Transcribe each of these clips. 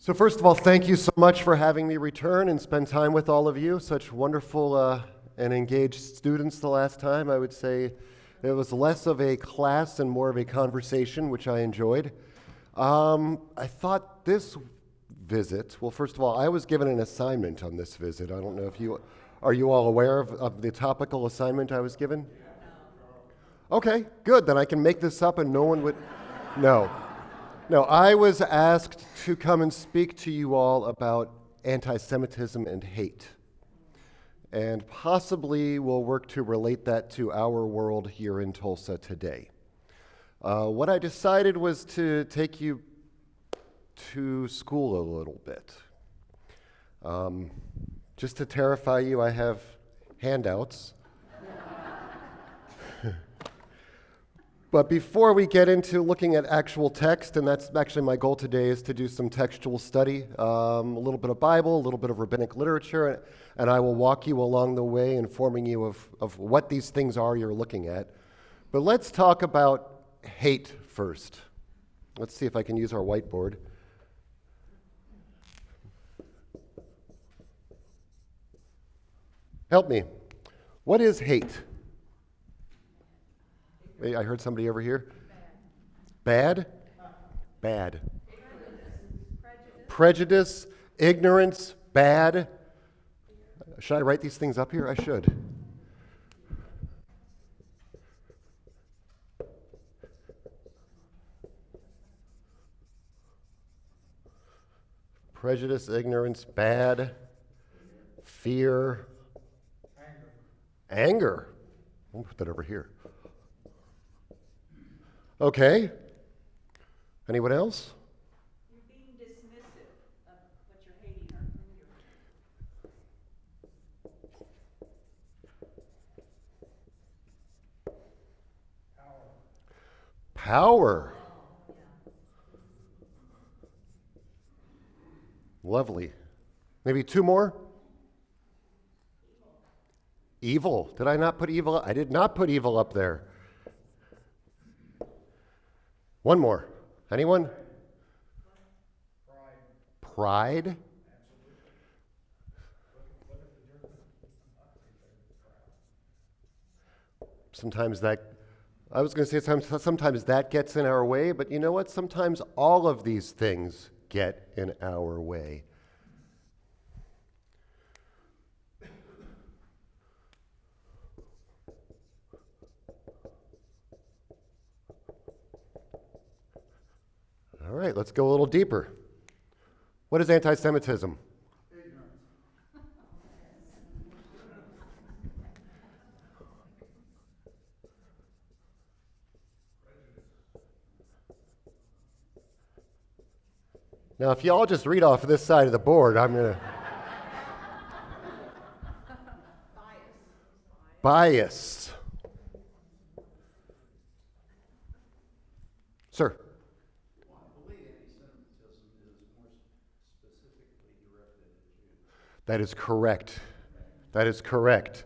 So first of all, thank you so much for having me return and spend time with all of you. Such wonderful and engaged students the last time. I would say it was less of a class and more of a conversation, which I enjoyed. I thought this visit, well, first of all, I was given an assignment on this visit. I don't know if are you all aware of the topical assignment I was given? Okay, good. Then I can make this up and no one would, no. No, I was asked to come and speak to you all about anti-Semitism and hate. And possibly we'll work to relate that to our world here in Tulsa today. What I decided was to take you to school a little bit. Just to terrify you, I have handouts. But before we get into looking at actual text, and that's actually my goal today, is to do some textual study, a little bit of Bible, a little bit of rabbinic literature, and I will walk you along the way, informing you of what these things are you're looking at. But let's talk about hate first. Let's see if I can use our whiteboard. Help me. What is hate? I heard somebody over here. Bad? Bad. Prejudice, ignorance, bad. Should I write these things up here? I should. Prejudice, ignorance, bad, fear, anger. I'll put that over here. Okay. Anyone else? You're being dismissive of what you're hating or who you're Power. Lovely. Maybe two more? Evil. Did I not put evil? I did not put evil up there. One more. Anyone? Pride. Sometimes I was going to say sometimes that gets in our way, but you know what? Sometimes all of these things get in our way. All right, let's go a little deeper. What is anti-Semitism? Ignorance. Now, if you all just read off this side of the board, I'm going to... Bias. Sir. That is correct. That is correct.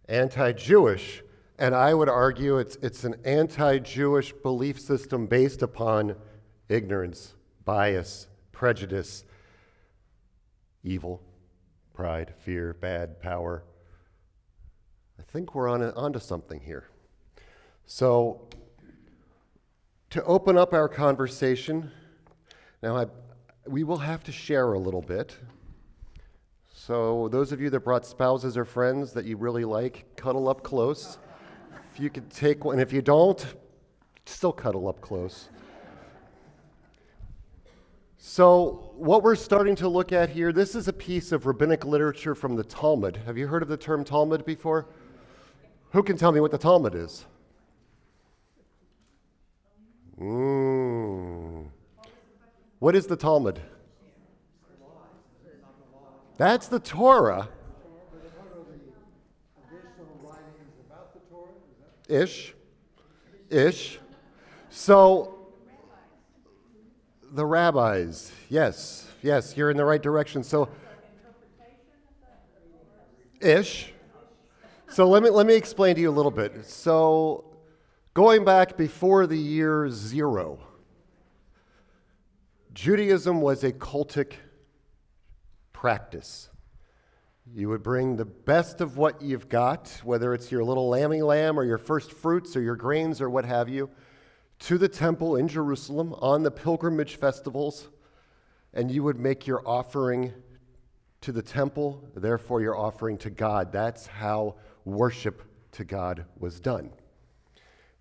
Anti-Jewish, and I would argue it's an anti-Jewish belief system based upon ignorance, bias, prejudice, evil, pride, fear, bad, power. I think we're onto something here. So, to open up our conversation, now we will have to share a little bit. So those of you that brought spouses or friends that you really like, cuddle up close. If you could take one, if you don't, still cuddle up close. So what we're starting to look at here, this is a piece of rabbinic literature from the Talmud. Have you heard of the term Talmud before? Who can tell me what the Talmud is? What is the Talmud? That's the Torah. Ish. So, the rabbis, yes, you're in the right direction. So, ish. So let me explain to you a little bit. So Going back before the year 0, Judaism was a cultic practice. You would bring the best of what you've got, whether it's your little lamb or your first fruits or your grains or what have you, to the temple in Jerusalem on the pilgrimage festivals, and you would make your offering to the temple, therefore your offering to God. That's how worship to God was done.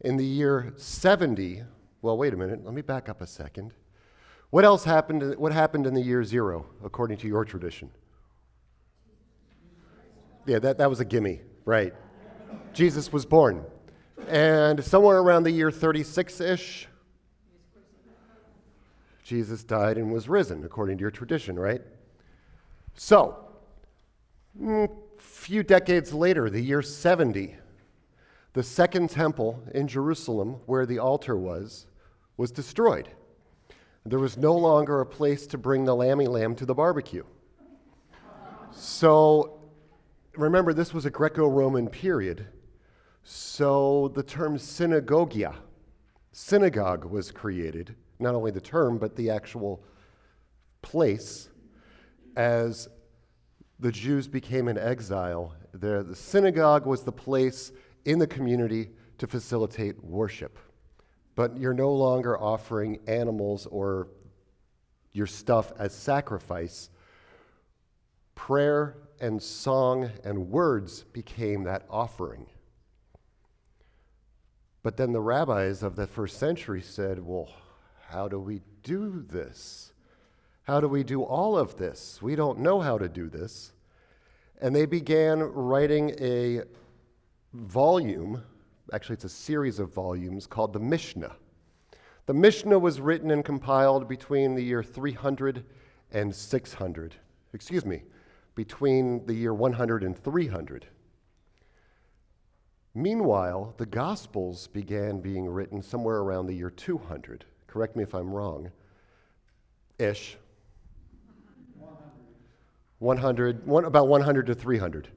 In the year 70, well, wait a minute, let me back up a second. What else happened? What happened in the year 0, according to your tradition? Yeah, that was a gimme, right? Jesus was born. And somewhere around the year 36-ish, Jesus died and was risen, according to your tradition, right? So, a few decades later, the year 70, the second temple in Jerusalem, where the altar was destroyed. There was no longer a place to bring the lamb to the barbecue. So, remember, this was a Greco-Roman period. So the term synagogia, synagogue, was created. Not only the term, but the actual place. As the Jews became in exile, the synagogue was the place in the community to facilitate worship. But you're no longer offering animals or your stuff as sacrifice. Prayer and song and words became that offering. But then the rabbis of the first century said, well, how do we do this? How do we do all of this? We don't know how to do this. And they began writing a volume, actually it's a series of volumes, called the Mishnah. The Mishnah was written and compiled between the year 300 and 600. Between the year 100 and 300. Meanwhile, the Gospels began being written somewhere around the year 200. Correct me if I'm wrong. Ish. 100, about 100 to 300.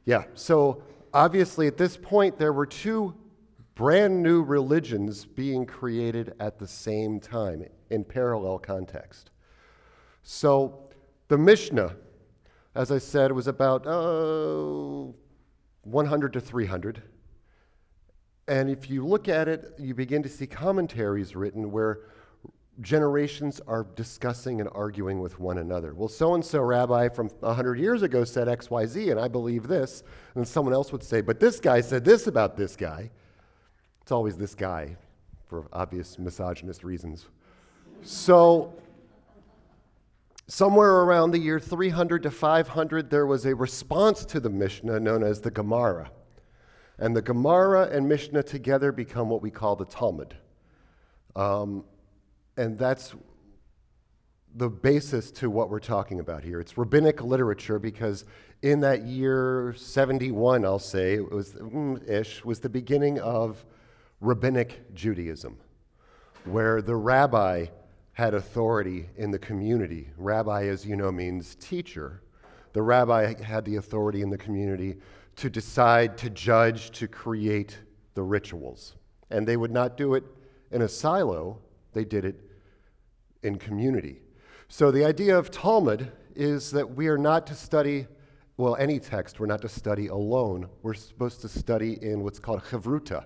Yeah, so obviously at this point there were two brand new religions being created at the same time in parallel context. So the Mishnah, as I said, was about 100 to 300. And if you look at it, you begin to see commentaries written where generations are discussing and arguing with one another. Well, so-and-so rabbi from 100 years ago said X, Y, Z, and I believe this. And then someone else would say, but this guy said this about this guy. It's always this guy for obvious misogynist reasons. So somewhere around the year 300 to 500, there was a response to the Mishnah known as the Gemara. And the Gemara and Mishnah together become what we call the Talmud. And that's the basis to what we're talking about here. It's rabbinic literature because in that year 71, I'll say, it was the beginning of rabbinic Judaism, where the rabbi had authority in the community. Rabbi, as you know, means teacher. The rabbi had the authority in the community to decide, to judge, to create the rituals. And they would not do it in a silo, they did it in community. So the idea of Talmud is that we are not to study, well, any text, we're not to study alone. We're supposed to study in what's called chavruta.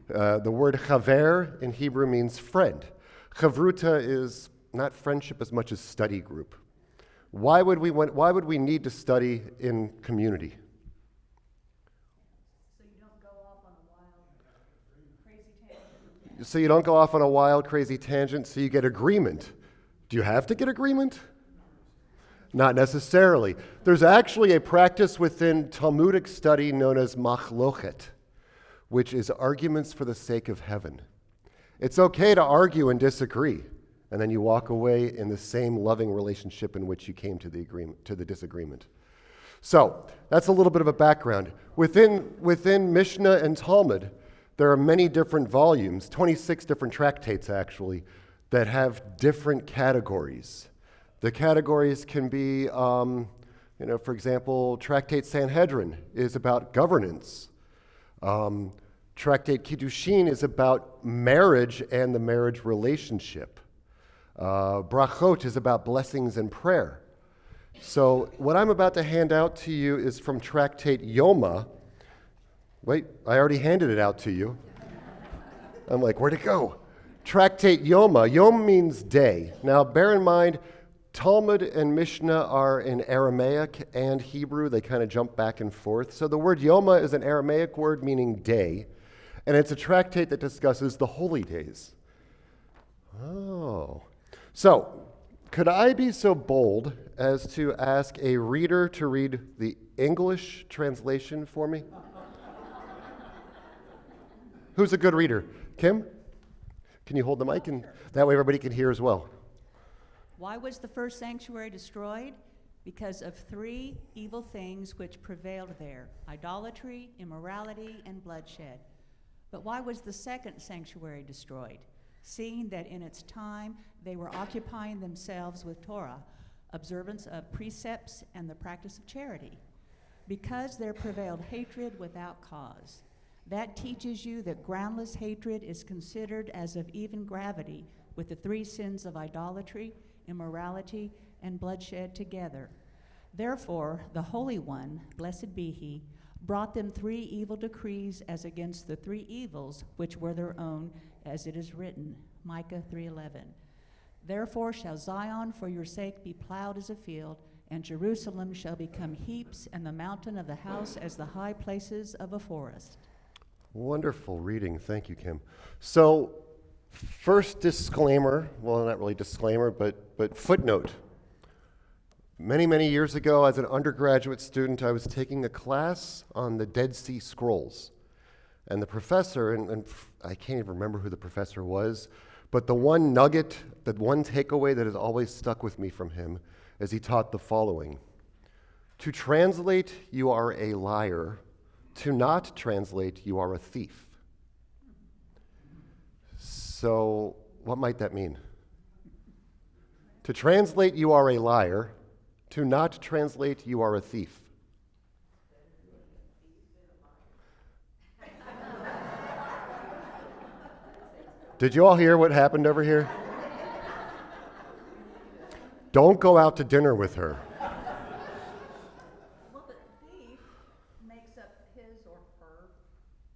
The word chaver in Hebrew means friend. Chavruta is not friendship as much as study group. Why would we need to study in community? So you don't go off on a wild, crazy tangent. So you don't go off on a wild, crazy tangent, so you get agreement. Do you have to get agreement? Not necessarily. There's actually a practice within Talmudic study known as machlochet, which is arguments for the sake of heaven. It's okay to argue and disagree, and then you walk away in the same loving relationship in which you came to the disagreement. So that's a little bit of a background. Within Mishnah and Talmud, there are many different volumes, 26 different tractates actually, that have different categories. The categories can be, for example, Tractate Sanhedrin is about governance. Tractate Kiddushin is about marriage and the marriage relationship. Brachot is about blessings and prayer. So what I'm about to hand out to you is from Tractate Yoma. Wait, I already handed it out to you. I'm like, where'd it go? Tractate Yoma. Yom means day. Now, bear in mind, Talmud and Mishnah are in Aramaic and Hebrew. They kind of jump back and forth. So the word Yoma is an Aramaic word meaning day, and it's a tractate that discusses the holy days. Oh. So, could I be so bold as to ask a reader to read the English translation for me? Who's a good reader? Kim? Can you hold the mic? And that way everybody can hear as well. Why was the first sanctuary destroyed? Because of three evil things which prevailed there: idolatry, immorality, and bloodshed. But why was the second sanctuary destroyed? Seeing that in its time they were occupying themselves with Torah, observance of precepts, and the practice of charity. Because there prevailed hatred without cause. That teaches you that groundless hatred is considered as of even gravity with the three sins of idolatry, immorality, and bloodshed together. Therefore, the Holy One, blessed be he, brought them three evil decrees as against the three evils which were their own, as it is written, Micah 3:11. Therefore shall Zion for your sake be plowed as a field, and Jerusalem shall become heaps, and the mountain of the house as the high places of a forest. Wonderful reading. Thank you, Kim. So, first disclaimer, well, not really disclaimer, but footnote. Many, many years ago, as an undergraduate student, I was taking a class on the Dead Sea Scrolls. And the professor, and I can't even remember who the professor was, but the one nugget, the one takeaway that has always stuck with me from him is he taught the following. To translate, you are a liar. To not translate, you are a thief. So, what might that mean? To translate, you are a liar. To not translate, you are a thief. Did you all hear what happened over here? Don't go out to dinner with her. Well, the thief makes up his or her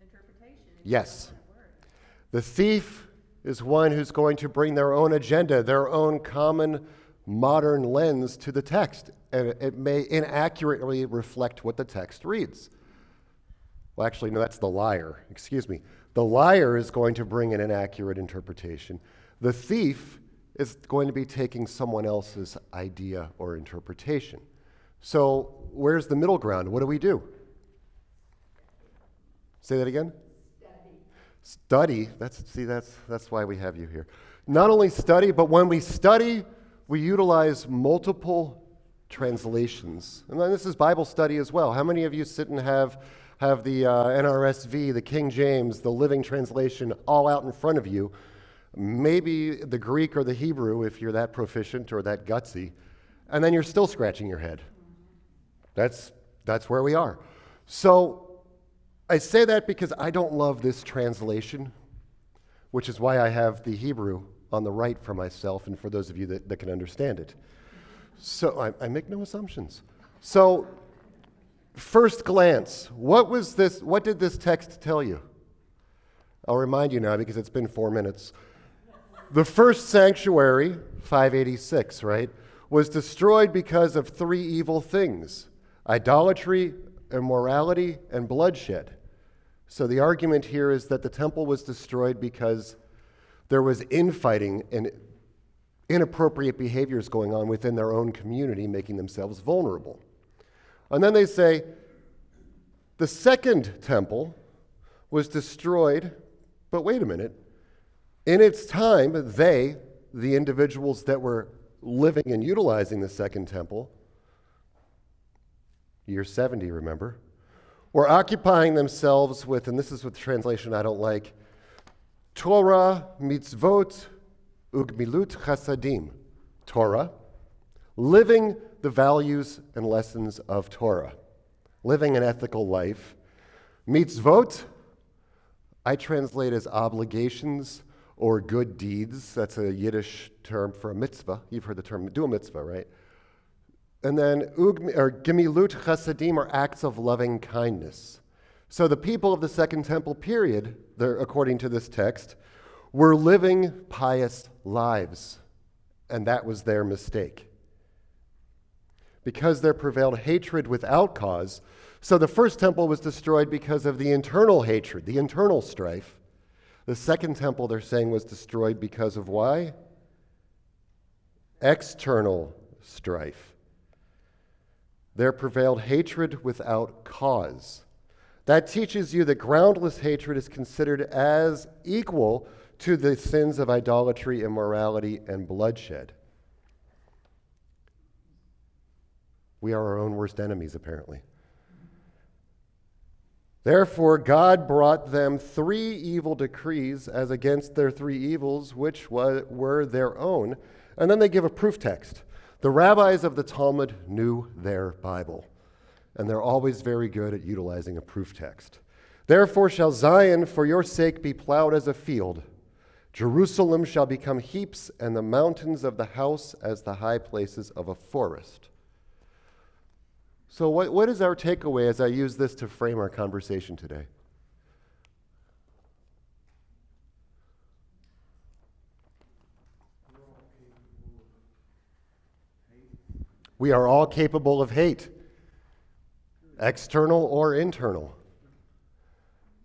interpretation. Yes. The thief is one who's going to bring their own agenda, their own common modern lens to the text, and it may inaccurately reflect what the text reads. Well, actually, no, that's the liar. Excuse me. The liar is going to bring an inaccurate interpretation. The thief is going to be taking someone else's idea or interpretation. So, where's the middle ground? What do we do? Say that again? Study. That's why we have you here. Not only study, but when we study, we utilize multiple translations. And then this is Bible study as well. How many of you sit and have the NRSV, the King James, the Living Translation all out in front of you? Maybe the Greek or the Hebrew if you're that proficient or that gutsy, and then you're still scratching your head. That's where we are. So I say that because I don't love this translation, which is why I have the Hebrew on the right for myself and for those of you that can understand it. So I make no assumptions. So first glance, what did this text tell you? I'll remind you now because it's been 4 minutes. The first sanctuary, 586, right, was destroyed because of three evil things: idolatry, immorality, and bloodshed. So the argument here is that the temple was destroyed because there was infighting and inappropriate behaviors going on within their own community, making themselves vulnerable. And then they say the second temple was destroyed, but wait a minute. In its time, they, the individuals that were living and utilizing the second temple, year 70, remember, were occupying themselves with, and this is what the translation I don't like, Torah, mitzvot, ugmilut chasadim. Torah, living the values and lessons of Torah, living an ethical life. Mitzvot, I translate as obligations or good deeds. That's a Yiddish term for a mitzvah. You've heard the term do a mitzvah, right? And then gemilut chasadim are acts of loving kindness. So the people of the Second Temple period, according to this text, were living pious lives, and that was their mistake. Because there prevailed hatred without cause, so the first temple was destroyed because of the internal hatred, the internal strife. The second temple, they're saying, was destroyed because of why? External strife. There prevailed hatred without cause. That teaches you that groundless hatred is considered as equal to the sins of idolatry, immorality, and bloodshed. We are our own worst enemies, apparently. Therefore, God brought them 3 evil decrees as against their 3 evils, which were their own. And then they give a proof text. The rabbis of the Talmud knew their Bible, and they're always very good at utilizing a proof text. Therefore shall Zion for your sake be plowed as a field. Jerusalem shall become heaps, and the mountains of the house as the high places of a forest. So what is our takeaway as I use this to frame our conversation today? We are all capable of hate, external or internal.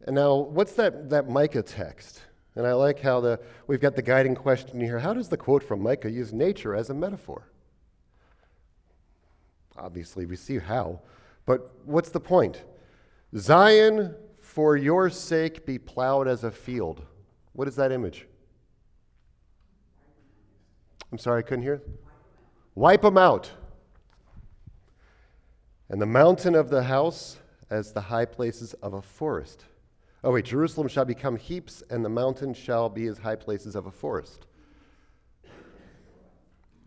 And now, what's that Micah text? And I like how we've got the guiding question here. How does the quote from Micah use nature as a metaphor? Obviously, we see how. But what's the point? Zion, for your sake, be plowed as a field. What is that image? I'm sorry, I couldn't hear. Wipe them out. And the mountain of the house as the high places of a forest. Oh wait, Jerusalem shall become heaps, and the mountain shall be as high places of a forest.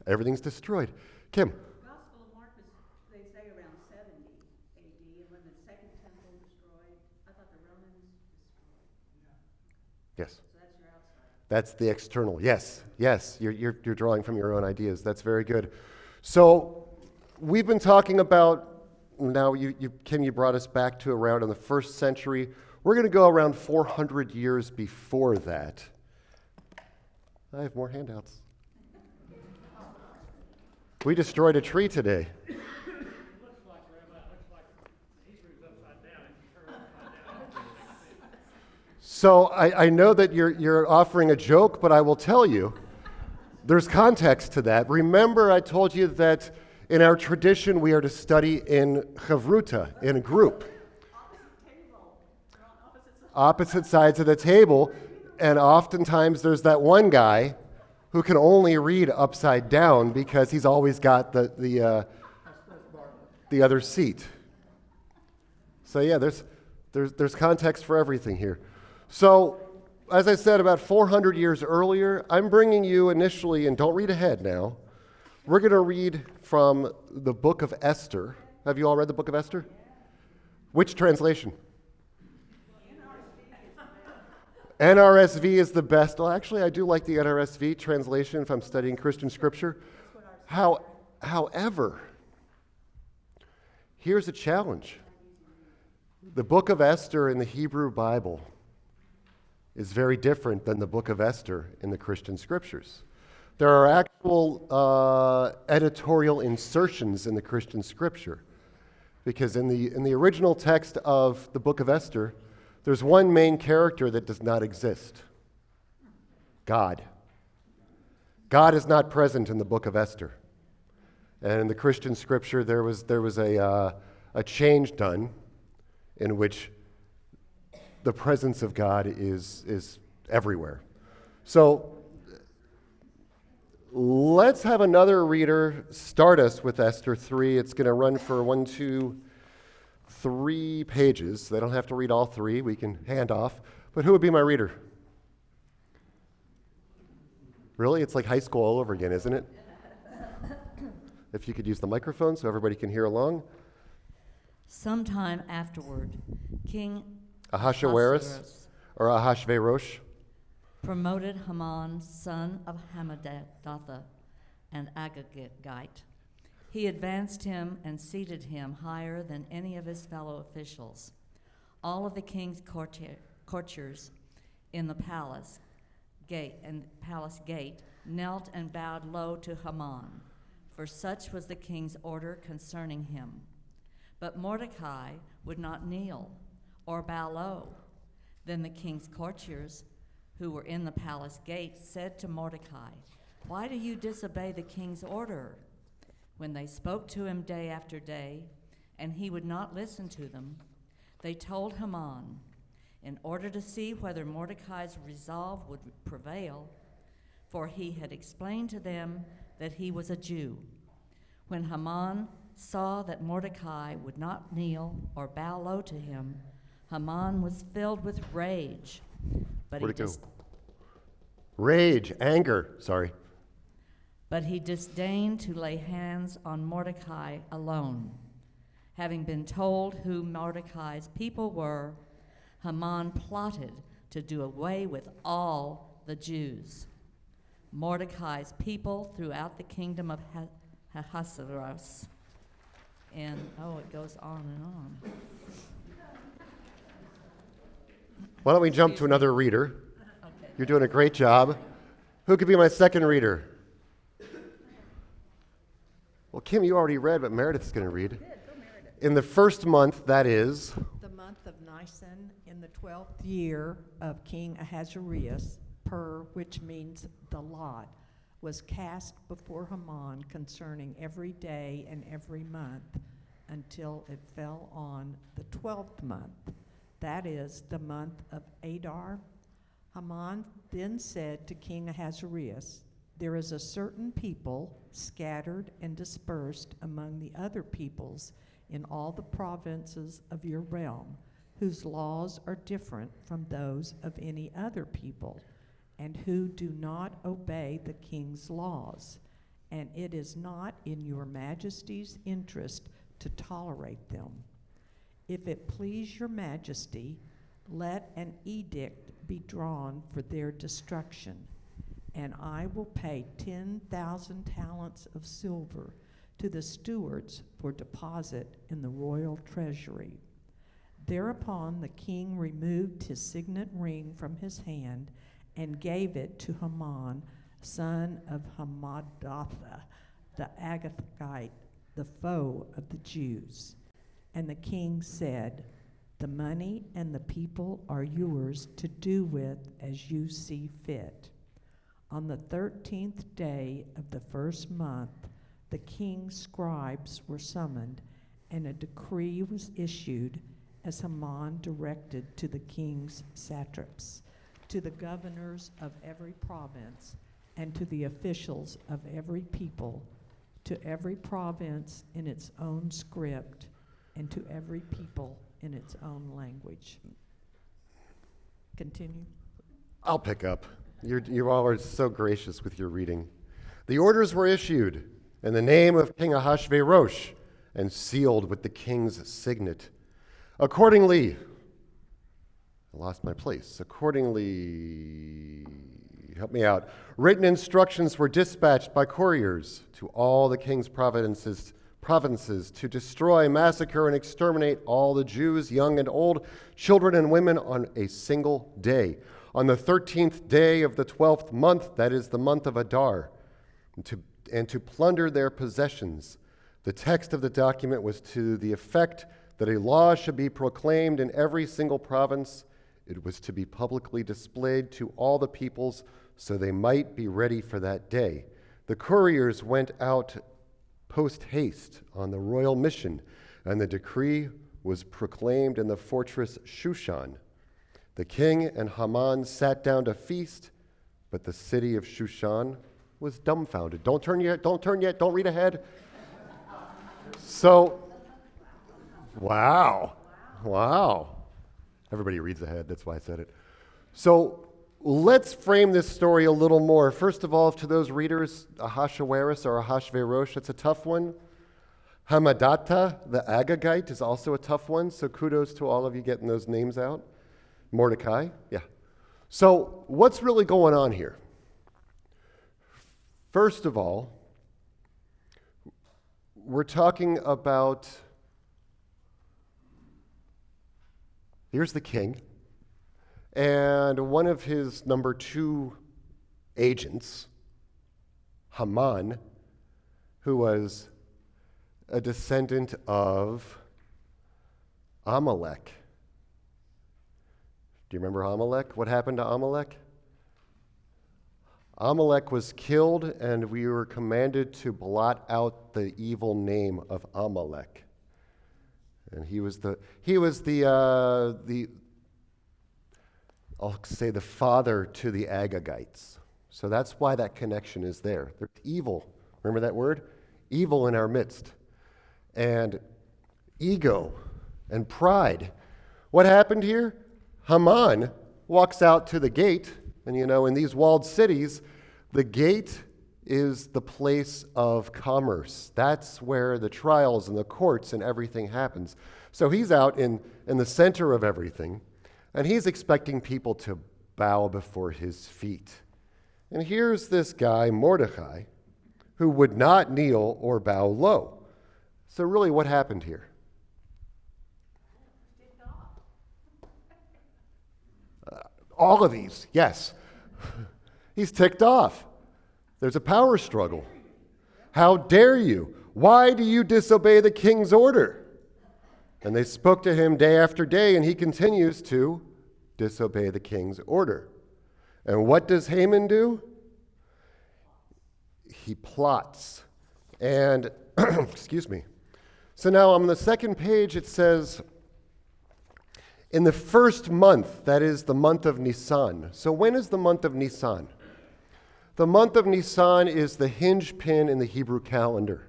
Everything's destroyed. Kim. Gospel of Mark was, they say, around 70 AD, and when the second temple destroyed, I thought the Romans destroyed. Yes. So that's your outside. That's the external. Yes, you're drawing from your own ideas. That's very good. So we've been talking about, now Kim, you brought us back to around in the 1st century. We're going to go around 400 years before that. I have more handouts. We destroyed a tree today. It looks like, Rabbi, it looks like Hebrews upside down if you turn it upside down. So I know that you're offering a joke, but I will tell you, there's context to that. Remember, I told you that in our tradition, we are to study in chavruta, in a group. Opposite sides of the table, and oftentimes there's that one guy who can only read upside down because he's always got the other seat. So yeah, there's context for everything here. So, as I said, about 400 years earlier, I'm bringing you initially, and don't read ahead now, we're going to read from the book of Esther. Have you all read the book of Esther? Which translation? NRSV is the best. Well, actually, I do like the NRSV translation if I'm studying Christian scripture. However, here's a challenge. The book of Esther in the Hebrew Bible is very different than the book of Esther in the Christian scriptures. There are actual editorial insertions in the Christian scripture, because in the original text of the book of Esther, there's one main character that does not exist: God. God is not present in the book of Esther. And in the Christian scripture, there was a change done in which the presence of God is everywhere. So let's have another reader start us with Esther 3. It's going to run for 1, 2, 3 pages. They don't have to read all 3. We can hand off. But who would be my reader? Really? It's like high school all over again, isn't it? If you could use the microphone so everybody can hear along. Sometime afterward, King Ahasuerus. or Ahasuerus. promoted Haman, son of Hammedatha, an Agagite. He advanced him and seated him higher than any of his fellow officials. All of the king's courtiers in the palace gate knelt and bowed low to Haman, for such was the king's order concerning him. But Mordecai would not kneel or bow low. Then the king's courtiers, who were in the palace gate, said to Mordecai, "Why do you disobey the king's order?" When they spoke to him day after day, and he would not listen to them, they told Haman, in order to see whether Mordecai's resolve would prevail, for he had explained to them that he was a Jew. When Haman saw that Mordecai would not kneel or bow low to him, Haman was filled with rage. But Where'd it go? Rage, anger, sorry. But he disdained to lay hands on Mordecai alone. Having been told who Mordecai's people were, Haman plotted to do away with all the Jews. Mordecai's people throughout the kingdom of Ahasuerus. And, it goes on and on. Why don't we jump to another reader? Okay. You're doing a great job. Who could be my second reader? Well, Kim, you already read, but Meredith's going to read. In the first month, that is... the month of Nisan, in the 12th year of King Ahasuerus, which means the lot, was cast before Haman concerning every day and every month until it fell on the 12th month, that is, the month of Adar. Haman then said to King Ahasuerus, "There is a certain people scattered and dispersed among the other peoples in all the provinces of your realm, whose laws are different from those of any other people, and who do not obey the king's laws, and it is not in your majesty's interest to tolerate them. If it please your majesty, let an edict be drawn for their destruction, and I will pay 10,000 talents of silver to the stewards for deposit in the royal treasury." Thereupon the king removed his signet ring from his hand and gave it to Haman, son of Hammedatha, the Agagite, the foe of the Jews. And the king said, "The money and the people are yours to do with as you see fit." On the 13th day of the first month, the king's scribes were summoned, and a decree was issued as Haman directed to the king's satraps, to the governors of every province, and to the officials of every people, to every province in its own script, and to every people in its own language. Continue. I'll pick up. You all are so gracious with your reading. The orders were issued in the name of King Ahasuerus and sealed with the king's signet. Accordingly, I lost my place. Accordingly, help me out. Written instructions were dispatched by couriers to all the king's provinces to destroy, massacre, and exterminate all the Jews, young and old, children and women, on a single day. On the 13th day of the 12th month, that is the month of Adar, and to plunder their possessions. The text of the document was to the effect that a law should be proclaimed in every single province. It was to be publicly displayed to all the peoples so they might be ready for that day. The couriers went out post haste on the royal mission, and the decree was proclaimed in the fortress Shushan. The king and Haman sat down to feast, but the city of Shushan was dumbfounded. Don't turn yet, don't read ahead. So, wow. Everybody reads ahead, that's why I said it. So, let's frame this story a little more. First of all, to those readers, Ahasuerus or Ahasuerus, it's a tough one. Hammedatha, the Agagite, is also a tough one, so kudos to all of you getting those names out. Mordecai, yeah. So what's really going on here? First of all, we're talking about, here's the king, and one of his number 2 agents, Haman, who was a descendant of Amalek. Do you remember Amalek? What happened to Amalek? Amalek was killed, and we were commanded to blot out the evil name of Amalek. And he was the I'll say the father to the Agagites. So that's why that connection is there. There's evil. Remember that word? Evil in our midst. And ego and pride. What happened here? Haman walks out to the gate, and in these walled cities, the gate is the place of commerce. That's where the trials and the courts and everything happens. So he's out in the center of everything, and he's expecting people to bow before his feet. And here's this guy, Mordecai, who would not kneel or bow low. So really, what happened here? All of these, yes. He's ticked off. There's a power struggle. How dare you? Why do you disobey the king's order? And they spoke to him day after day, and he continues to disobey the king's order. And what does Haman do? He plots. And, excuse me. So now on the second page it says, in the first month, that is the month of Nisan. So when is the month of Nisan? The month of Nisan is the hinge pin in the Hebrew calendar.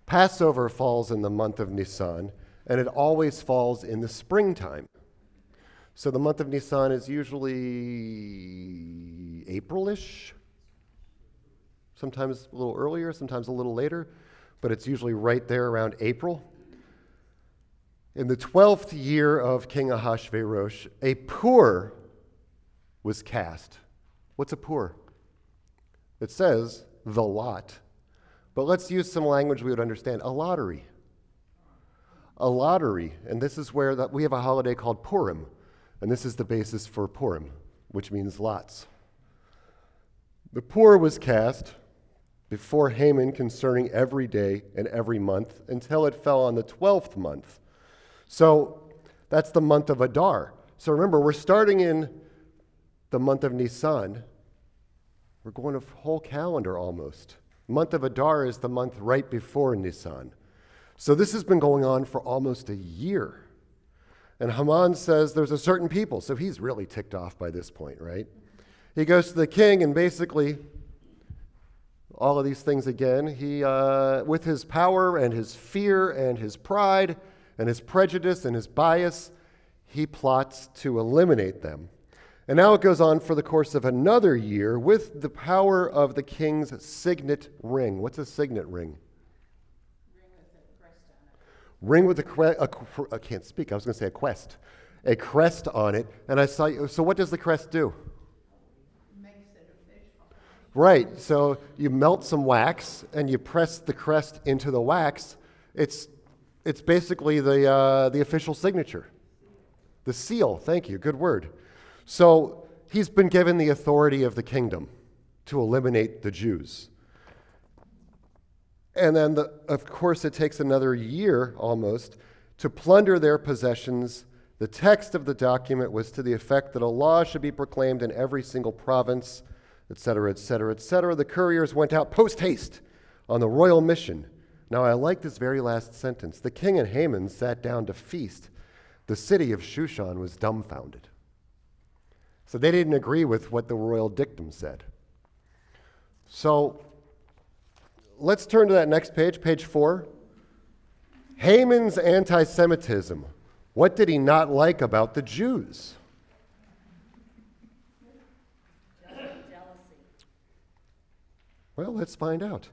Passover falls in the month of Nisan, and it always falls in the springtime. So the month of Nisan is usually April-ish, sometimes a little earlier, sometimes a little later, but it's usually right there around April. In the 12th year of King Ahasuerus, a pur was cast. What's a pur? It says the lot. But let's use some language we would understand. A lottery. A lottery. And this is where we have a holiday called Purim. And this is the basis for Purim, which means lots. The pur was cast before Haman concerning every day and every month until it fell on the 12th month. So that's the month of Adar. So remember, we're starting in the month of Nisan. We're going a whole calendar almost. Month of Adar is the month right before Nisan. So this has been going on for almost a year. And Haman says there's a certain people. So he's really ticked off by this point, right? He goes to the king and basically all of these things again. He, with his power and his fear and his pride and his prejudice and his bias, he plots to eliminate them. And now it goes on for the course of another year with the power of the king's signet ring. What's a signet ring? Ring with a crest on it. I can't speak. I was going to say a quest. A crest on it. And I saw. So what does the crest do? Makes it official. Right. So you melt some wax and you press the crest into the wax. It's basically the official signature. The seal. Thank you. Good word. So he's been given the authority of the kingdom to eliminate the Jews. And then, of course, it takes another year almost to plunder their possessions. The text of the document was to the effect that a law should be proclaimed in every single province, etc., etc., etc. The couriers went out post-haste on the royal mission. Now, I like this very last sentence. The king and Haman sat down to feast. The city of Shushan was dumbfounded. So they didn't agree with what the royal dictum said. So let's turn to that next page, page 4. Haman's anti-Semitism. What did he not like about the Jews? Well, let's find out.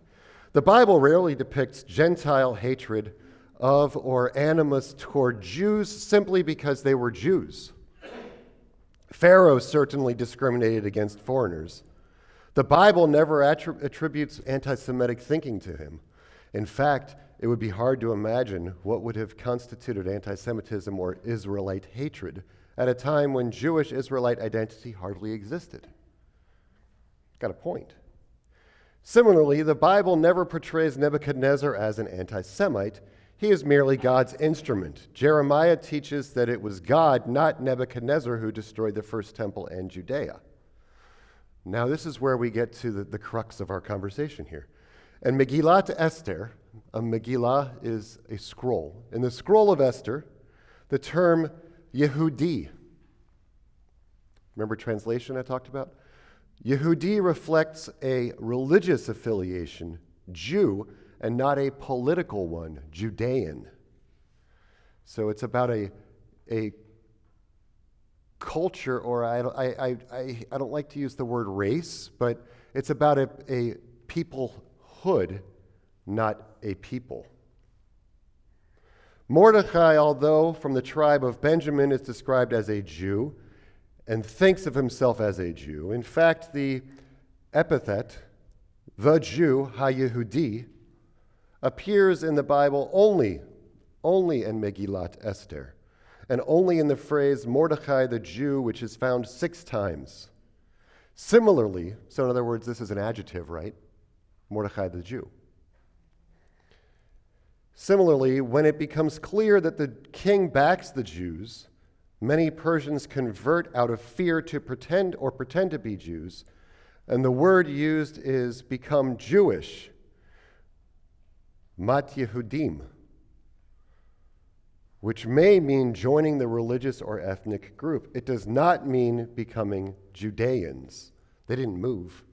The Bible rarely depicts Gentile hatred of or animus toward Jews simply because they were Jews. Pharaoh certainly discriminated against foreigners. The Bible never attributes anti-Semitic thinking to him. In fact, it would be hard to imagine what would have constituted anti-Semitism or Israelite hatred at a time when Jewish Israelite identity hardly existed. Got a point. Similarly, the Bible never portrays Nebuchadnezzar as an anti-Semite. He is merely God's instrument. Jeremiah teaches that it was God, not Nebuchadnezzar, who destroyed the first temple and Judea. Now, this is where we get to the crux of our conversation here. And Megillat Esther, a Megillah is a scroll. In the scroll of Esther, the term Yehudi, remember translation I talked about? Yehudi reflects a religious affiliation, Jew, and not a political one, Judean. So it's about a culture, or I don't like to use the word race, but it's about a peoplehood, not a people. Mordecai, although from the tribe of Benjamin, is described as a Jew and thinks of himself as a Jew. In fact, the epithet, the Jew, ha-Yehudi, appears in the Bible only in Megillat Esther, and only in the phrase Mordecai the Jew, which is found 6 times. Similarly, so in other words, this is an adjective, right? Mordecai the Jew. Similarly, when it becomes clear that the king backs the Jews, many Persians convert out of fear to pretend to be Jews, and the word used is become Jewish, mat Yehudim, which may mean joining the religious or ethnic group. It does not mean becoming Judeans. They didn't move.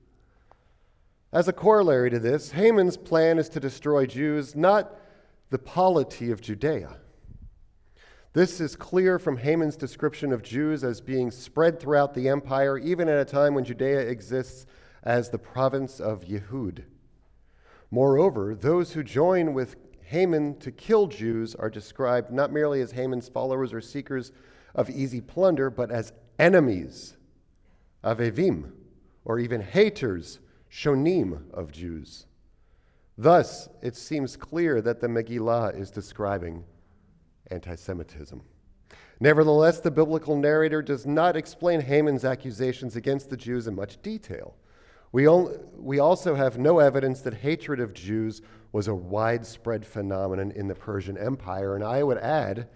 As a corollary to this, Haman's plan is to destroy Jews, not the polity of Judea. This is clear from Haman's description of Jews as being spread throughout the empire, even at a time when Judea exists as the province of Yehud. Moreover, those who join with Haman to kill Jews are described not merely as Haman's followers or seekers of easy plunder, but as enemies, avevim, or even haters, shonim, of Jews. Thus, it seems clear that the Megillah is describing anti-Semitism. Nevertheless, the biblical narrator does not explain Haman's accusations against the Jews in much detail. We also have no evidence that hatred of Jews was a widespread phenomenon in the Persian Empire, and I would add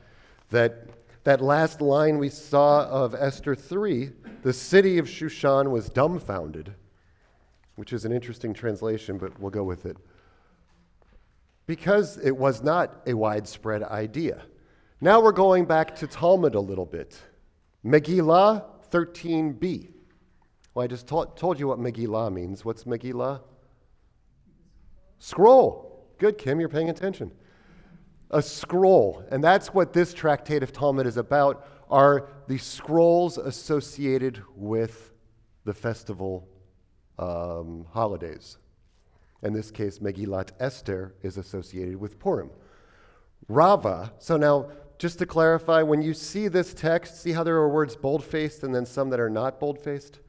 that that last line we saw of Esther 3, the city of Shushan was dumbfounded, which is an interesting translation, but we'll go with it, because it was not a widespread idea. Now we're going back to Talmud a little bit. Megillah 13b. Well, I just told you what Megillah means. What's Megillah? Scroll. Good, Kim, you're paying attention. A scroll. And that's what this tractate of Talmud is about, are the scrolls associated with the festival holidays. In this case, Megillat Esther is associated with Purim. Rava, so now, just to clarify, when you see this text, see how there are words bold-faced and then some that are not bold-faced?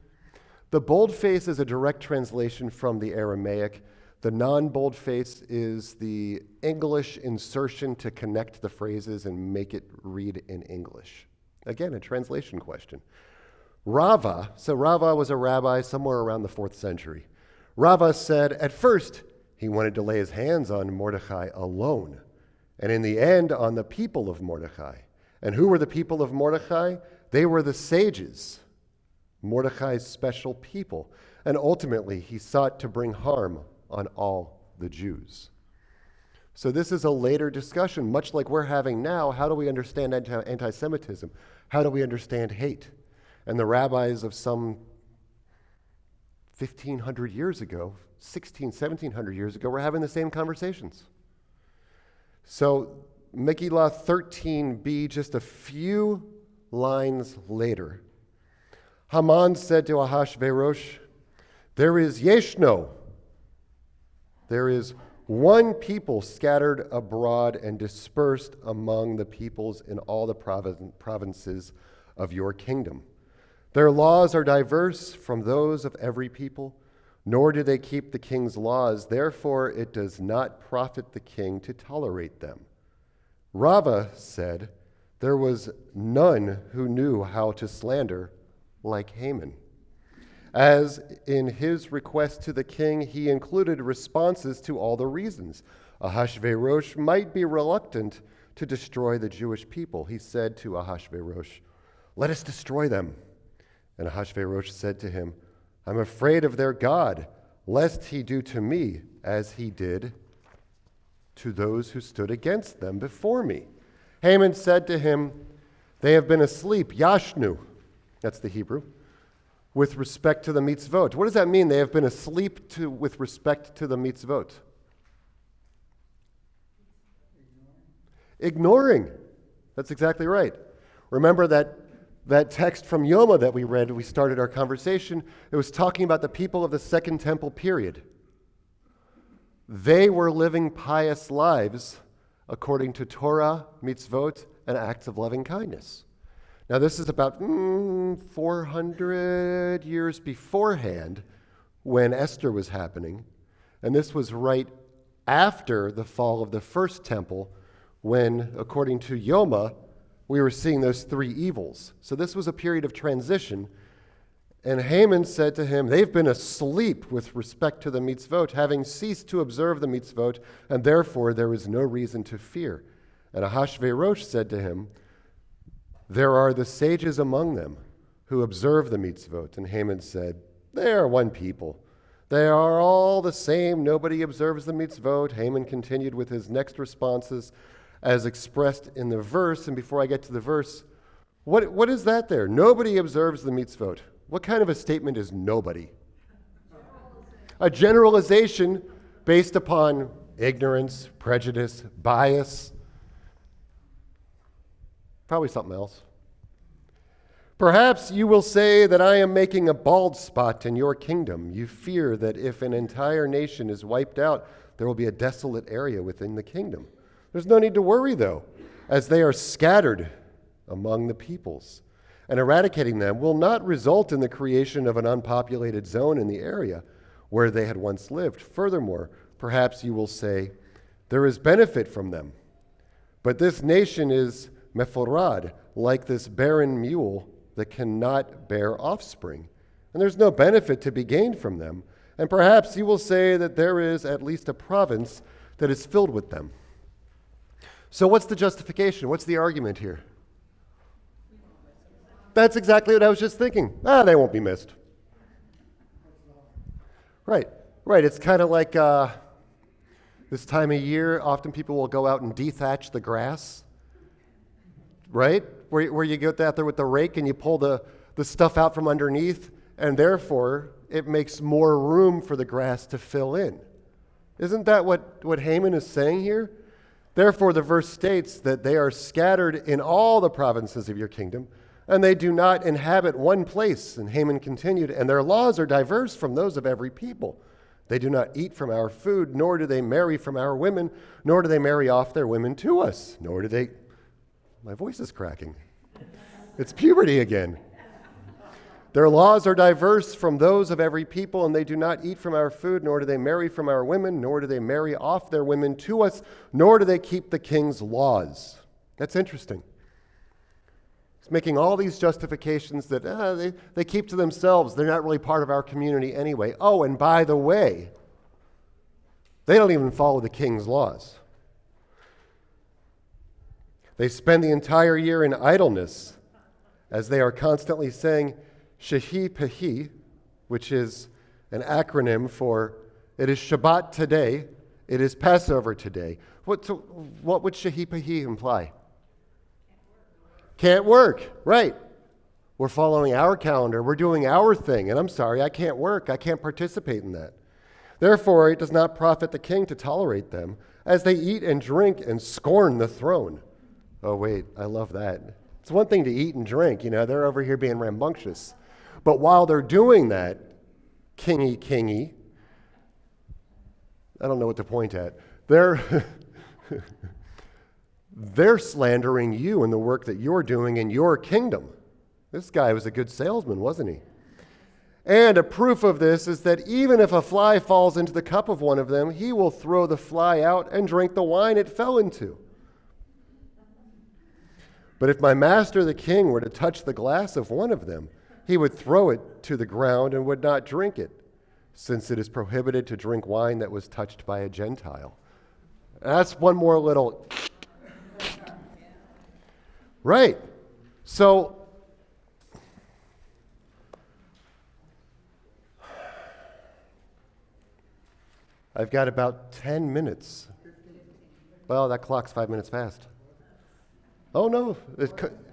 The bold-face is a direct translation from the Aramaic. The non-bold-face is the English insertion to connect the phrases and make it read in English. Again, a translation question. Rava, so Rava was a rabbi somewhere around the 4th century. Rava said, at first, he wanted to lay his hands on Mordecai alone, and in the end, on the people of Mordecai. And who were the people of Mordecai? They were the sages, Mordecai's special people. And ultimately, he sought to bring harm on all the Jews. So this is a later discussion, much like we're having now. How do we understand anti-Semitism? How do we understand hate? And the rabbis of some 1,500 years ago, 1,700 years ago, were having the same conversations. So Megillah 13b, just a few lines later, Haman said to Ahasuerus, there is Yeshno, there is one people scattered abroad and dispersed among the peoples in all the provinces of your kingdom. Their laws are diverse from those of every people, nor do they keep the king's laws. Therefore, it does not profit the king to tolerate them. Rava said, there was none who knew how to slander like Haman. As in his request to the king, he included responses to all the reasons Ahasuerus might be reluctant to destroy the Jewish people. He said to Ahasuerus, let us destroy them. And Ahasuerus said to him, I'm afraid of their God, lest he do to me as he did to those who stood against them before me. Haman said to him, they have been asleep, yashnu, that's the Hebrew, with respect to the mitzvot. What does that mean, they have been asleep with respect to the mitzvot? Ignoring. That's exactly right. Remember that text from Yoma that we read, we started our conversation, it was talking about the people of the Second Temple period. They were living pious lives according to Torah, mitzvot, and acts of loving kindness. Now this is about 400 years beforehand when Esther was happening, and this was right after the fall of the first temple when, according to Yoma, we were seeing those three evils. So this was a period of transition. And Haman said to him, they've been asleep with respect to the mitzvot, having ceased to observe the mitzvot, and therefore there is no reason to fear. And Ahasuerus said to him, there are the sages among them who observe the mitzvot. And Haman said, they are one people. They are all the same. Nobody observes the mitzvot. Haman continued with his next responses as expressed in the verse. And before I get to the verse, what is that there? Nobody observes the mitzvot. What kind of a statement is nobody? A generalization based upon ignorance, prejudice, bias. Probably something else. Perhaps you will say that I am making a bald spot in your kingdom. You fear that if an entire nation is wiped out, there will be a desolate area within the kingdom. There's no need to worry, though, as they are scattered among the peoples. And eradicating them will not result in the creation of an unpopulated zone in the area where they had once lived. Furthermore, perhaps you will say, there is benefit from them. But this nation is mephorad, like this barren mule that cannot bear offspring. And there's no benefit to be gained from them. And perhaps you will say that there is at least a province that is filled with them. So what's the justification? What's the argument here? That's exactly what I was just thinking. They won't be missed. Right. It's kind of like this time of year, often people will go out and dethatch the grass, right? Where you get out there with the rake and you pull the stuff out from underneath, and therefore it makes more room for the grass to fill in. Isn't that what Haman is saying here? Therefore, the verse states that they are scattered in all the provinces of your kingdom, and they do not inhabit one place. And Haman continued, and their laws are diverse from those of every people. They do not eat from our food, nor do they marry from our women, nor do they marry off their women to us, nor do they... My voice is cracking. It's puberty again. Their laws are diverse from those of every people, and they do not eat from our food, nor do they marry from our women, nor do they marry off their women to us, nor do they keep the king's laws. That's interesting. He's making all these justifications that they keep to themselves. They're not really part of our community anyway. Oh, and by the way, they don't even follow the king's laws. They spend the entire year in idleness as they are constantly saying, Shehi Pehi, which is an acronym for, it is Shabbat today, it is Passover today. What would Shehi Pehi imply? Can't work, right. We're following our calendar, we're doing our thing, and I'm sorry, I can't work, I can't participate in that. Therefore, it does not profit the king to tolerate them, as they eat and drink and scorn the throne. Oh wait, I love that. It's one thing to eat and drink, they're over here being rambunctious. But while they're doing that, kingy, I don't know what to point at, they're slandering you and the work that you're doing in your kingdom. This guy was a good salesman, wasn't he? And a proof of this is that even if a fly falls into the cup of one of them, he will throw the fly out and drink the wine it fell into. But if my master the king were to touch the glass of one of them, he would throw it to the ground and would not drink it, since it is prohibited to drink wine that was touched by a Gentile. That's one more little... Right. So... I've got about 10 minutes. Well, that clock's 5 minutes fast. Oh no,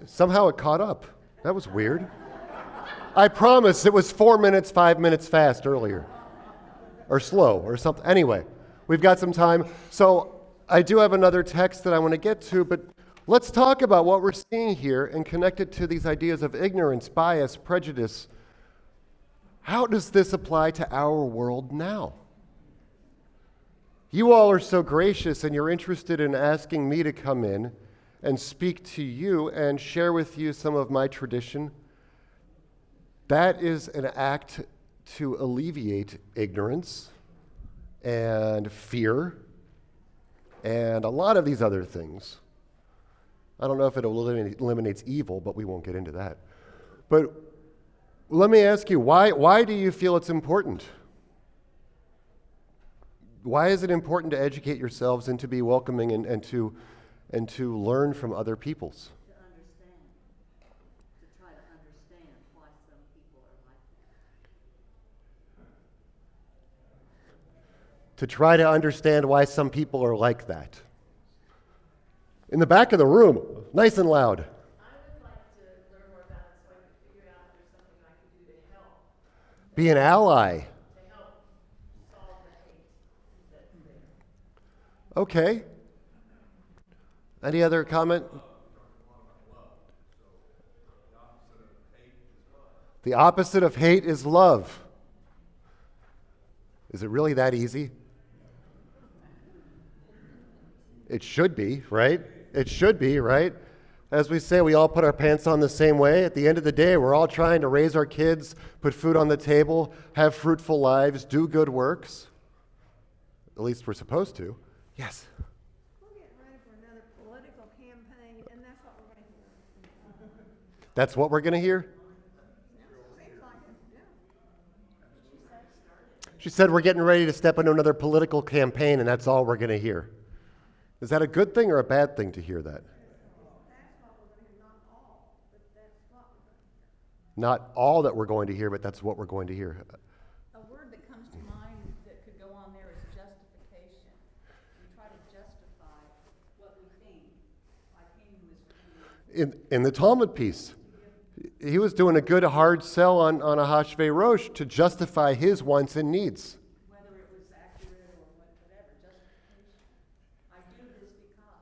somehow it caught up. That was weird. I promise it was 4 minutes, 5 minutes fast earlier. Or slow, or something. Anyway, we've got some time. So I do have another text that I want to get to, but let's talk about what we're seeing here and connect it to these ideas of ignorance, bias, prejudice. How does this apply to our world now? You all are so gracious and you're interested in asking me to come in and speak to you and share with you some of my tradition. That is an act to alleviate ignorance and fear and a lot of these other things. I don't know if it eliminates evil, but we won't get into that. But let me ask you, why do you feel it's important? Why is it important to educate yourselves and to be welcoming and to learn from other peoples? To understand, to try to understand why some people are like that. To try to understand why some people are like that. In the back of the room, nice and loud. I would like to learn more about it so I could figure out if there's something I could do to help Be an ally. solve the hate that's there. Okay. Any other comment? The opposite of hate is love. Is it really that easy? It should be, right? It should be, right? As we say, we all put our pants on the same way. At the end of the day, we're all trying to raise our kids, put food on the table, have fruitful lives, do good works. At least we're supposed to. Yes? We're getting ready for another political campaign, and that's what we're going to hear. That's what we're going to hear? Seems like it, yeah. She said we're getting ready to step into another political campaign, and that's all we're going to hear. Is that a good thing or a bad thing to hear that? That's what we're going to hear, not all, but that's what we're going to hear. Not all that we're going to hear, but that's what we're going to hear. A word that comes to mind that could go on there is justification. We try to justify what we think. Like Haman was doing. In the Talmud piece, he was doing a good hard sell on Ahasuerus to justify his wants and needs. Whether it was accurate or whatever, justification. I do this because.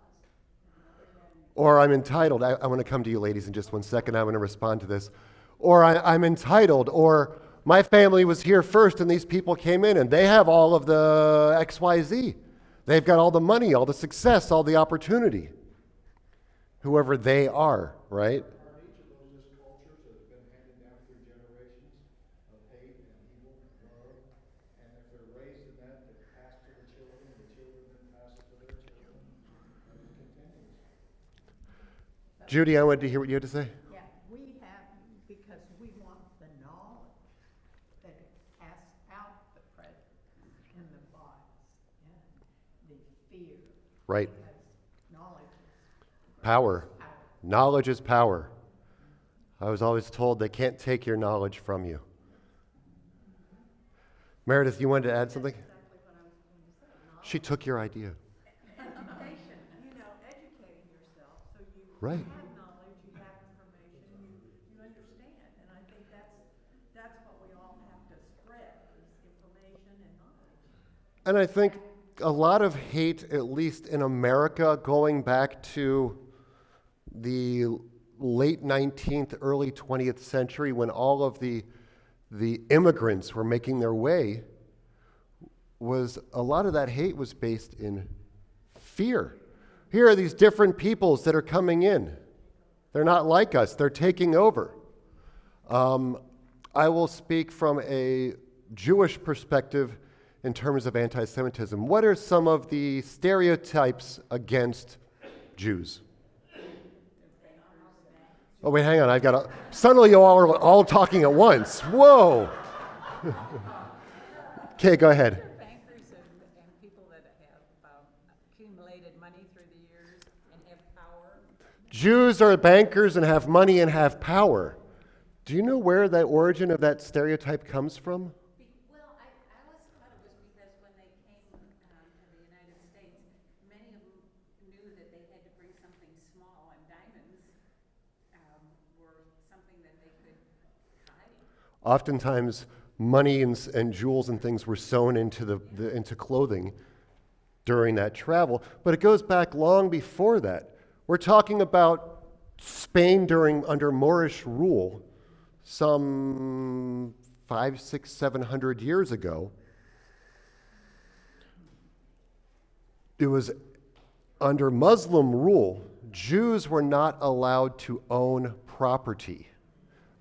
Or I'm entitled. I want to come to you ladies in just 1 second. I want to respond to this. Or I'm entitled. Or my family was here first and these people came in and they have all of the XYZ. They've got all the money, all the success, all the opportunity. Whoever they are, right? Aren't each of those just cultures that have been handed down through generations of hate and evil and love? And if they're raised in that, they pass to the children then pass it to their children, and it continues. Judy, I wanted to hear what you had to say. Yeah, we have, because we want the knowledge that casts out the prejudice and the bias and the fear. Right. Because knowledge is Power. power. Knowledge is power. I was always told they can't take your knowledge from you. Meredith, you wanted to add something? She took your idea. Education, educating yourself, so you Right. have knowledge, you have information, you understand. And I think that's what we all have to spread, is information and knowledge. And I think a lot of hate, at least in America, going back to the late 19th, early 20th century, when all of the immigrants were making their way, was a lot of that hate was based in fear. Here are these different peoples that are coming in. They're not like us. They're taking over. I will speak from a Jewish perspective in terms of anti-Semitism. What are some of the stereotypes against Jews? Oh, wait, hang on. Suddenly you all are all talking at once. Whoa. Okay, go ahead. Bankers and people that have accumulated money through the years and have power. Jews are bankers and have money and have power. Do you know where the origin of that stereotype comes from? Well, I always thought it was because when they came to the United States, many of them knew that they had to bring something small, and diamonds were something that they could hide. Oftentimes, money and jewels and things were sewn into into clothing during that travel, but it goes back long before that. We're talking about Spain under Moorish rule, some 500, 600, 700 years ago. It was under Muslim rule. Jews were not allowed to own property.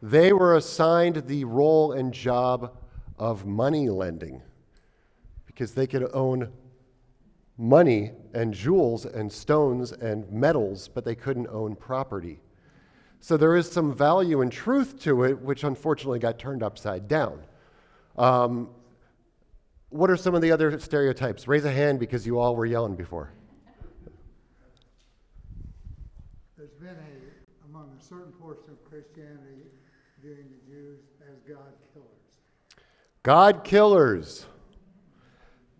They were assigned the role and job of money lending because they could own money and jewels and stones and metals, but they couldn't own property. So there is some value and truth to it, which unfortunately got turned upside down. What are some of the other stereotypes? Raise a hand because you all were yelling before. There's been among a certain portion of Christianity, viewing the Jews as God killers. God killers.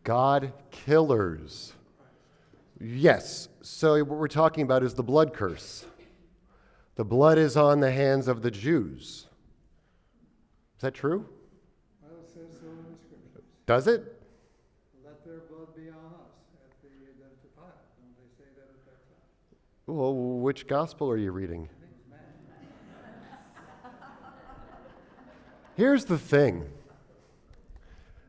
God killers. Yes. So what we're talking about is the blood curse. The blood is on the hands of the Jews. Is that true? Well, it says so in the scriptures. Does it? Let their blood be on us at the Pilate. Don't they say that at that time? Well, which gospel are you reading? I think it's Matt. Here's the thing,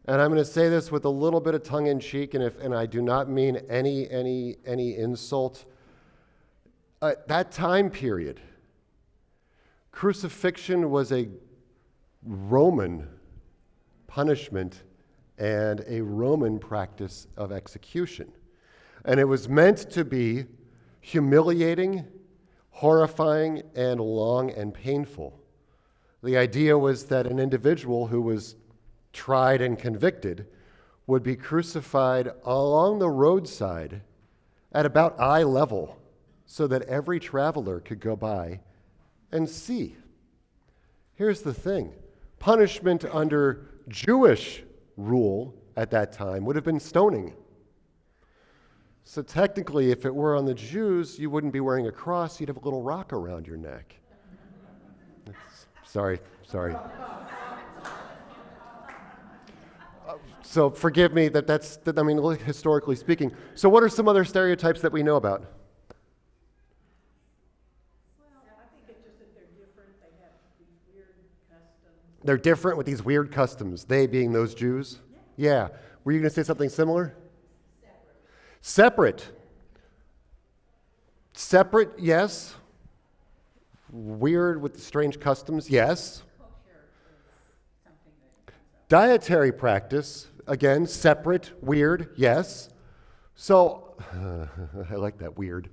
and I'm going to say this with a little bit of tongue-in-cheek, and I do not mean any insult. That time period, crucifixion was a Roman punishment and a Roman practice of execution. And it was meant to be humiliating, horrifying, and long and painful. The idea was that an individual who was tried and convicted would be crucified along the roadside at about eye level so that every traveler could go by and see. Here's the thing. Punishment under Jewish rule at that time would have been stoning. So technically, if it were on the Jews, you wouldn't be wearing a cross, you'd have a little rock around your neck. Sorry. So forgive me historically speaking. So what are some other stereotypes that we know about? Well, I think it's just that they're different, they have these weird customs. They're different with these weird customs, they being those Jews? Yeah. Were you going to say something similar? Separate, yes. Weird with the strange customs, yes. Dietary practice, again, separate, weird, yes. So, I like that, weird.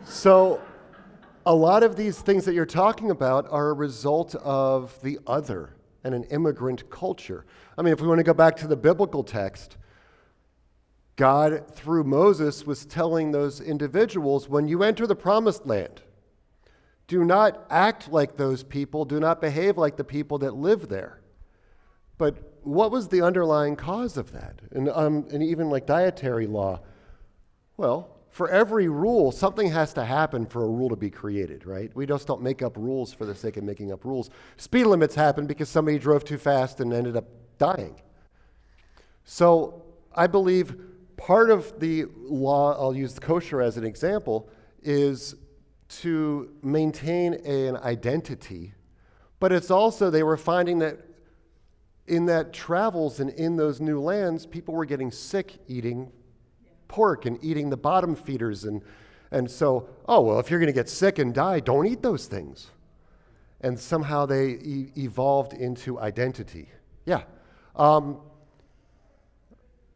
So, a lot of these things that you're talking about are a result of the other and an immigrant culture. I mean, if we want to go back to the biblical text, God, through Moses, was telling those individuals, when you enter the promised land, do not act like those people, do not behave like the people that live there. But what was the underlying cause of that? And even like dietary law, well, for every rule, something has to happen for a rule to be created, right? We just don't make up rules for the sake of making up rules. Speed limits happen because somebody drove too fast and ended up dying. So I believe part of the law, I'll use kosher as an example, is to maintain an identity, but it's also they were finding that in that travels and in those new lands, people were getting sick eating pork and eating the bottom feeders. And so, if you're going to get sick and die, don't eat those things. and somehow they evolved into identity. Yeah.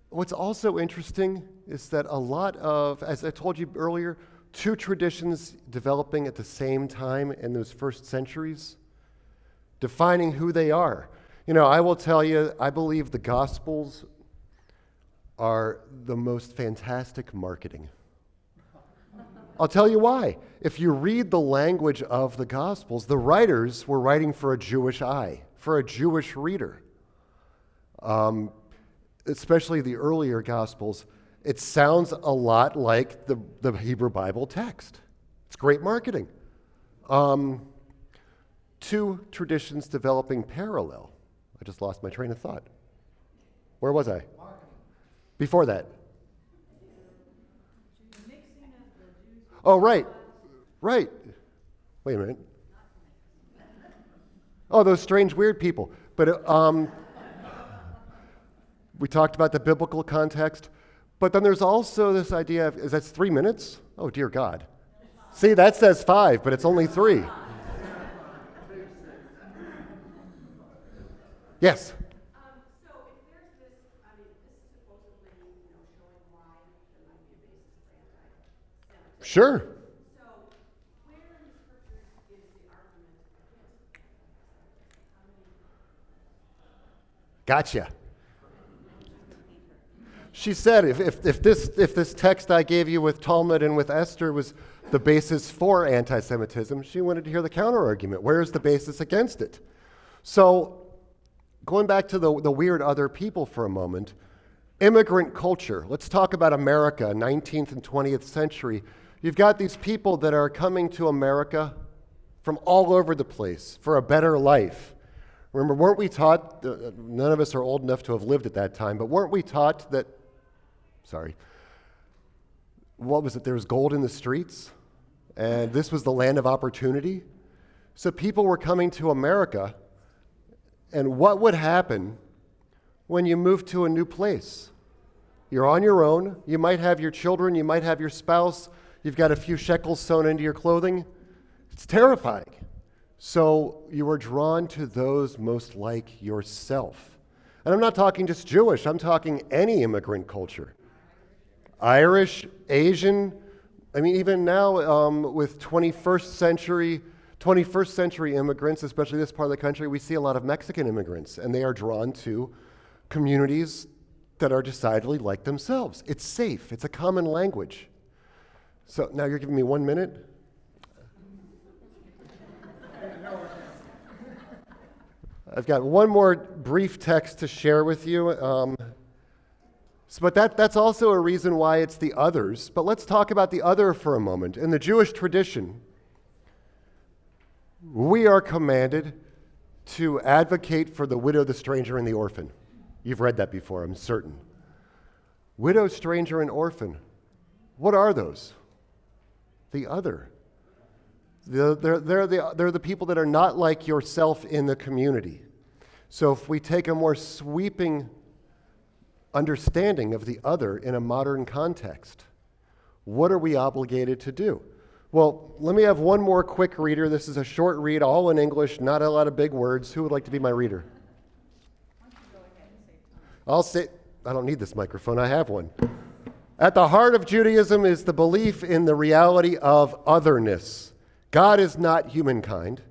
What's also interesting is that a lot of, as I told you earlier, two traditions developing at the same time in those first centuries, defining who they are. You know, I will tell you, I believe the Gospels are the most fantastic marketing. I'll tell you why. If you read the language of the Gospels, the writers were writing for a Jewish eye, for a Jewish reader. Especially the earlier Gospels, it sounds a lot like the Hebrew Bible text. It's great marketing. Two traditions developing parallel. I just lost my train of thought. Where was I? Before that. Oh, right. Right. Wait a minute. Oh, those strange, weird people. But we talked about the biblical context. But then there's also this idea of, that's 3 minutes? Oh, dear God. See, that says 5, but it's only 3. Yes? So if there's this, I mean, this is supposedly, showing why there might be a basis for anti-Semitism. Sure. So where in the scriptures is the argument against anti-Semitism? Gotcha. She said if this text I gave you with Talmud and with Esther was the basis for anti-Semitism, she wanted to hear the counter-argument. Where is the basis against it? So going back to the weird other people for a moment, immigrant culture. Let's talk about America, 19th and 20th century. You've got these people that are coming to America from all over the place for a better life. Remember, weren't we taught, none of us are old enough to have lived at that time, but weren't we taught that, what was it, there was gold in the streets? And this was the land of opportunity? So people were coming to America, and what would happen when you move to a new place? You're on your own, you might have your children, you might have your spouse, you've got a few shekels sewn into your clothing. It's terrifying. So you are drawn to those most like yourself. And I'm not talking just Jewish, I'm talking any immigrant culture. Irish, Asian, I mean, even now with 21st century immigrants, especially this part of the country, we see a lot of Mexican immigrants, and they are drawn to communities that are decidedly like themselves. It's safe, it's a common language. So now you're giving me 1 minute? I've got one more brief text to share with you. But that's also a reason why it's the others. But let's talk about the other for a moment. In the Jewish tradition, we are commanded to advocate for the widow, the stranger, and the orphan. You've read that before, I'm certain. Widow, stranger, and orphan. What are those? The other. They're the people that are not like yourself in the community. So if we take a more sweeping understanding of the other in a modern context, what are we obligated to do? Well, let me have one more quick reader. This is a short read, all in English, not a lot of big words. Who would like to be my reader? I'll say, I don't need this microphone, I have one. At the heart of Judaism is the belief in the reality of otherness. God is not humankind.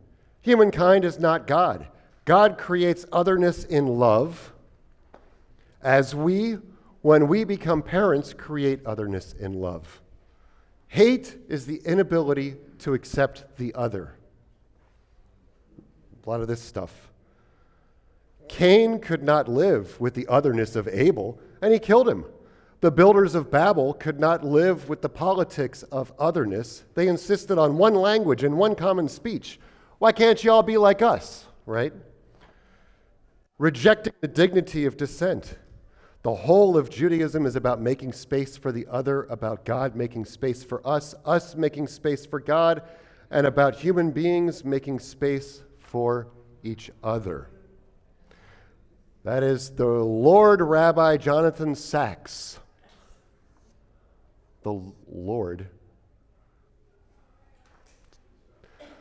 Humankind is not God. God creates otherness in love, as we, when we become parents, create otherness in love. Hate is the inability to accept the other. A lot of this stuff. Cain could not live with the otherness of Abel, and he killed him. The builders of Babel could not live with the politics of otherness. They insisted on one language and one common speech. Why can't you all be like us, right? Rejecting the dignity of dissent. The whole of Judaism is about making space for the other, about God making space for us making space for God, and about human beings making space for each other. That is the Lord Rabbi Jonathan Sacks. The Lord.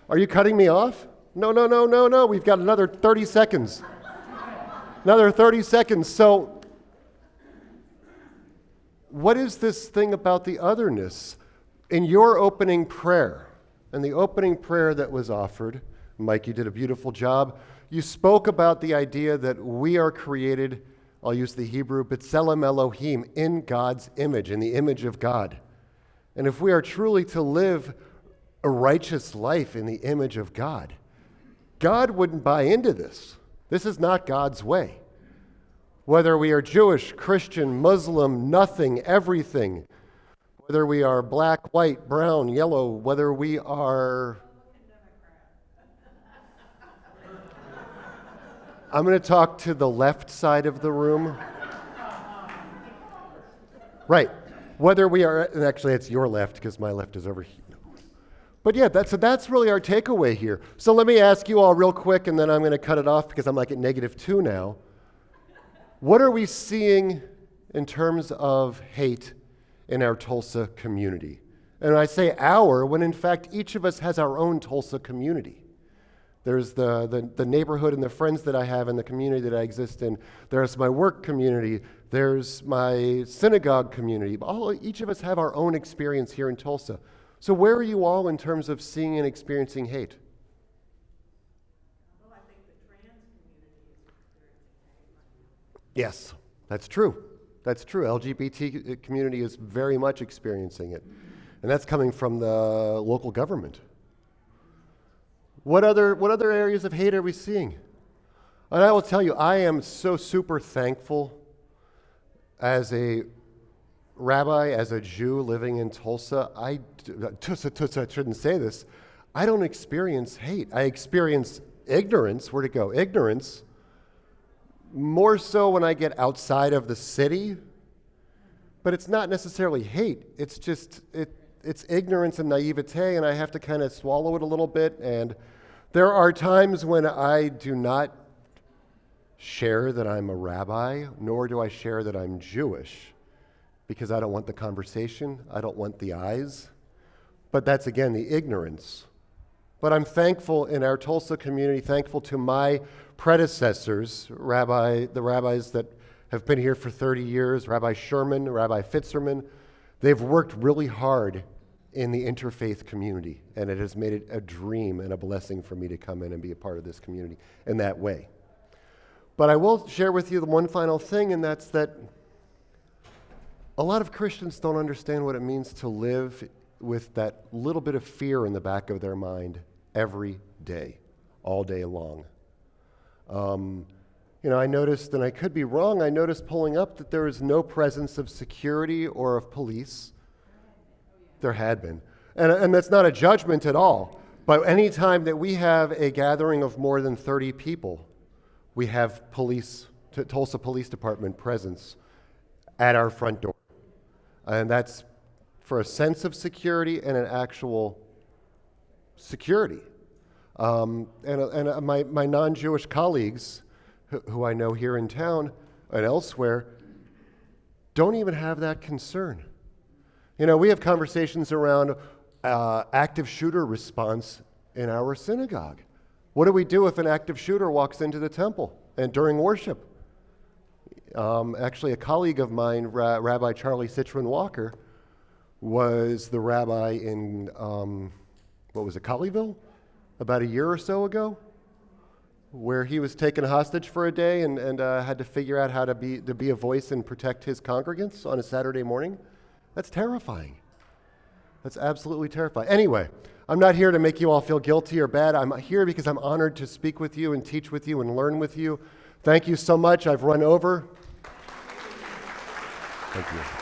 Are you cutting me off? No. We've got another 30 seconds. Another 30 seconds. So, what is this thing about the otherness? In your opening prayer, and the opening prayer that was offered, Mike, you did a beautiful job. You spoke about the idea that we are created, I'll use the Hebrew, B'Tselem Elohim, in God's image, in the image of God. And if we are truly to live a righteous life in the image of God, God wouldn't buy into this. This is not God's way. Whether we are Jewish, Christian, Muslim, nothing, everything, whether we are black, white, brown, yellow, whether we are... I'm going to talk to the left side of the room. Right. Whether we are, and actually it's your left because my left is over here. But yeah, that's really our takeaway here. So let me ask you all real quick, and then I'm going to cut it off because I'm like at -2 now. What are we seeing in terms of hate in our Tulsa community? And I say our, when in fact each of us has our own Tulsa community. There's the neighborhood and the friends that I have in the community that I exist in. There's my work community. There's my synagogue community. Each of us have our own experience here in Tulsa. So where are you all in terms of seeing and experiencing hate? Well, I think the trans community is experiencing hate. Yes, that's true. That's true. LGBT community is very much experiencing it. And that's coming from the local government. What other areas of hate are we seeing? And I will tell you, I am so super thankful as a rabbi, as a Jew living in Tulsa. Tulsa, I shouldn't say this. I don't experience hate. I experience ignorance. Where'd it go? Ignorance. More so when I get outside of the city. But it's not necessarily hate. It's just, it's ignorance and naivete, and I have to kind of swallow it a little bit. And there are times when I do not share that I'm a rabbi, nor do I share that I'm Jewish, because I don't want the conversation, I don't want the eyes. But that's, again, the ignorance. But I'm thankful in our Tulsa community, thankful to my predecessors, the rabbis that have been here for 30 years, Rabbi Sherman, Rabbi Fitzerman. They've worked really hard in the interfaith community, and it has made it a dream and a blessing for me to come in and be a part of this community in that way. But I will share with you the one final thing, and that's that a lot of Christians don't understand what it means to live with that little bit of fear in the back of their mind every day, all day long. I noticed, and I could be wrong, I noticed pulling up that there is no presence of security or of police. There had been. And that's not a judgment at all. But any time that we have a gathering of more than 30 people, we have Tulsa Police Department presence at our front door. And that's for a sense of security and an actual security. And my non-Jewish colleagues, who I know here in town and elsewhere, don't even have that concern. We have conversations around active shooter response in our synagogue. What do we do if an active shooter walks into the temple and during worship? Actually, a colleague of mine, Rabbi Charlie Citron Walker, was the rabbi in, Colleyville? About a year or so ago, where he was taken hostage for a day and had to figure out how to be a voice and protect his congregants on a Saturday morning. That's terrifying. That's absolutely terrifying. Anyway, I'm not here to make you all feel guilty or bad. I'm here because I'm honored to speak with you and teach with you and learn with you. Thank you so much. I've run over. Thank you.